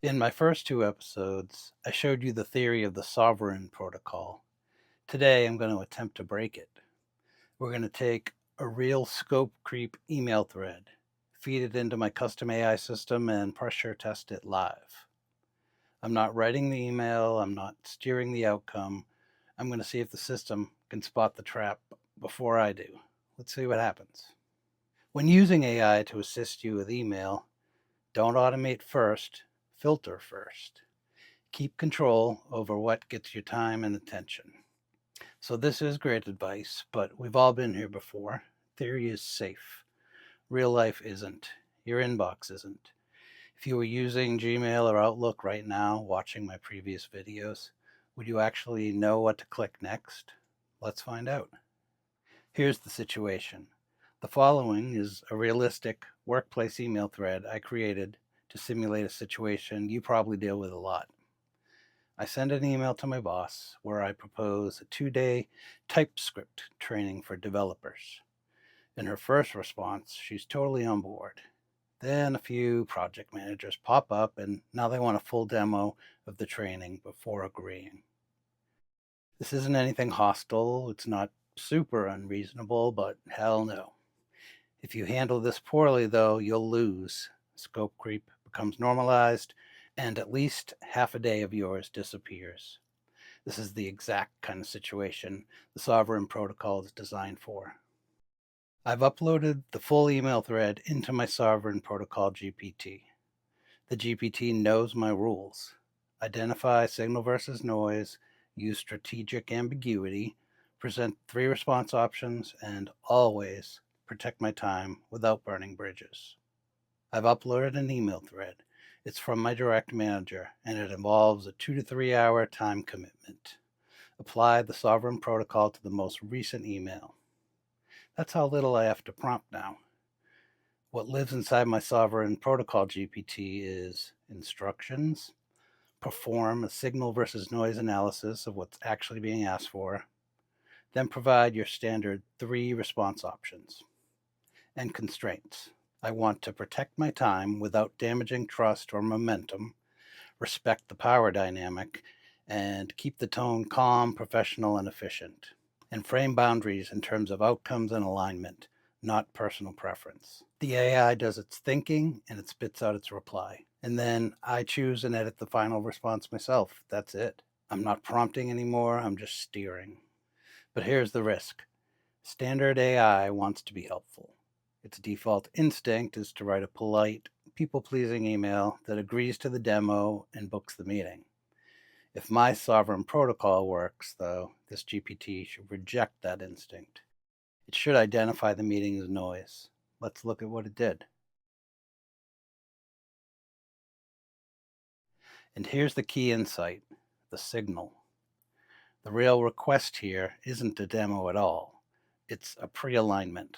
In my first two episodes, I showed you the theory of the sovereign protocol. Today, I'm going to attempt to break it. We're going to take a real scope creep email thread, feed it into my custom AI system, and pressure test it live. I'm not writing the email, I'm not steering the outcome. I'm going to see if the system can spot the trap before I do. Let's see what happens. When using AI to assist you with email, don't automate first, filter first. Keep control over what gets your time and attention. So, this is great advice, but we've all been here before. Theory is safe. Real life isn't. Your inbox isn't. If you were using Gmail or Outlook right now, watching my previous videos, would you actually know what to click next? Let's find out. Here's the situation. The following is a realistic workplace email thread I created to simulate a situation you probably deal with a lot. I send an email to my boss where I propose a 2-day TypeScript training for developers. In her first response, she's totally on board. Then a few project managers pop up and now they want a full demo of the training before agreeing. This isn't anything hostile, it's not super unreasonable, but hell no. If you handle this poorly, though, you'll lose. Scope creep becomes normalized, and at least half a day of yours disappears. This is the exact kind of situation the Sovereign Protocol is designed for. I've uploaded the full email thread into my Sovereign Protocol GPT. The GPT knows my rules. Identify signal versus noise, use strategic ambiguity, present 3 response options, and always protect my time without burning bridges. I've uploaded an email thread. It's from my direct manager, and it involves a 2 to 3 hour time commitment. Apply the Sovereign Protocol to the most recent email. That's how little I have to prompt now. What lives inside my Sovereign Protocol GPT is instructions, perform a signal versus noise analysis of what's actually being asked for, then provide your standard 3 response options, and constraints. I want to protect my time without damaging trust or momentum, respect the power dynamic, and keep the tone calm, professional, and efficient, and frame boundaries in terms of outcomes and alignment, not personal preference. The AI does its thinking and it spits out its reply. And then I choose and edit the final response myself. That's it. I'm not prompting anymore, I'm just steering. But here's the risk. Standard AI wants to be helpful. Its default instinct is to write a polite, people pleasing email that agrees to the demo and books the meeting. If my sovereign protocol works, though, this GPT should reject that instinct. It should identify the meeting as noise. Let's look at what it did. And here's the key insight, the signal. The real request here isn't a demo at all. It's a pre-alignment.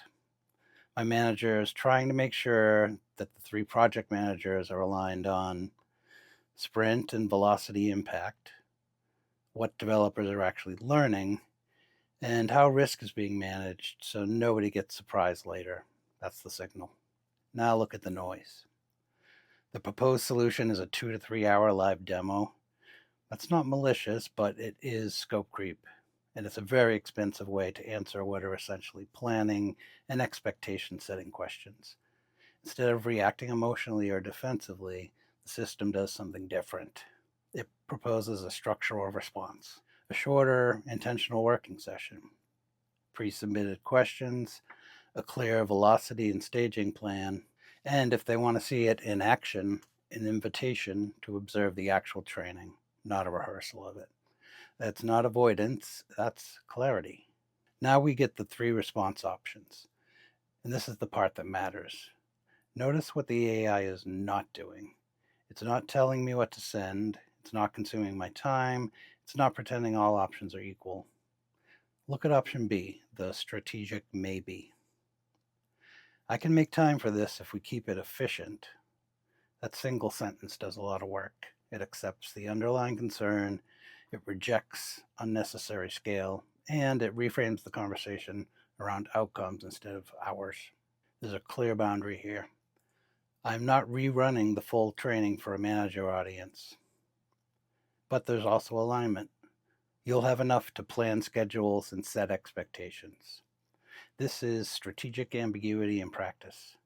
My manager is trying to make sure that the 3 project managers are aligned on sprint and velocity impact, what developers are actually learning, and how risk is being managed so nobody gets surprised later. That's the signal. Now look at the noise. The proposed solution is a 2 to 3 hour live demo. That's not malicious, but it is scope creep, and it's a very expensive way to answer what are essentially planning and expectation setting questions. Instead of reacting emotionally or defensively, the system does something different. It proposes a structural response, a shorter, intentional working session, pre submitted questions, a clear velocity and staging plan, and if they want to see it in action, an invitation to observe the actual training, not a rehearsal of it. That's not avoidance, that's clarity. Now we get the 3 response options, and this is the part that matters. Notice what the AI is not doing. It's not telling me what to send, it's not consuming my time, it's not pretending all options are equal. Look at option B, the strategic maybe. I can make time for this if we keep it efficient. That single sentence does a lot of work. It accepts the underlying concern, it rejects unnecessary scale, and it reframes the conversation around outcomes instead of hours. There's a clear boundary here. I'm not rerunning the full training for a manager audience, but there's also alignment. You'll have enough to plan schedules and set expectations. This is strategic ambiguity in practice.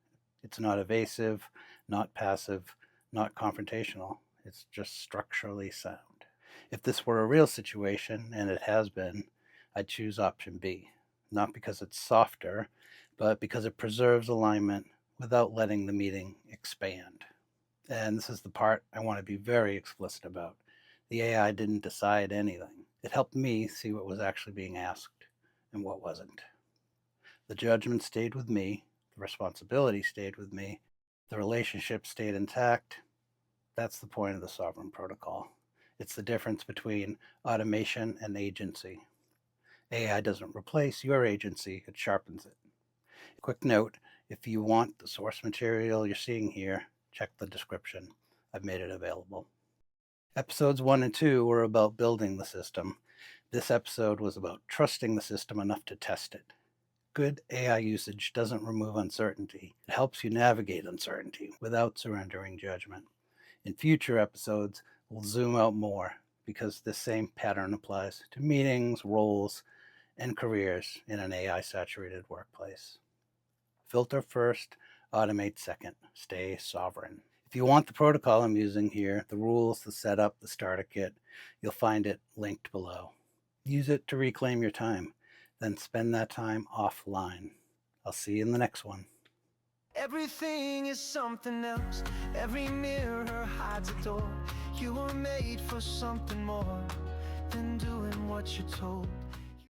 It's not evasive, not passive, not confrontational. It's just structurally sound. If this were a real situation, and it has been, I'd choose option B, not because it's softer, but because it preserves alignment without letting the meeting expand. And this is the part I want to be very explicit about. The AI didn't decide anything. It helped me see what was actually being asked and what wasn't. The judgment stayed with me, the responsibility stayed with me, the relationship stayed intact. That's the point of the Sovereign Protocol. It's the difference between automation and agency. AI doesn't replace your agency, it sharpens it. Quick note, if you want the source material you're seeing here, check the description. I've made it available. Episodes 1 and 2 were about building the system. This episode was about trusting the system enough to test it. Good AI usage doesn't remove uncertainty. It helps you navigate uncertainty without surrendering judgment. In future episodes, we'll zoom out more because this same pattern applies to meetings, roles, and careers in an AI-saturated workplace. Filter first, automate second. Stay sovereign. If you want the protocol I'm using here, the rules, the setup, the starter kit, you'll find it linked below. Use it to reclaim your time, then spend that time offline. I'll see you in the next one. Everything is something else. Every mirror hides a door. You were made for something more than doing what you're told.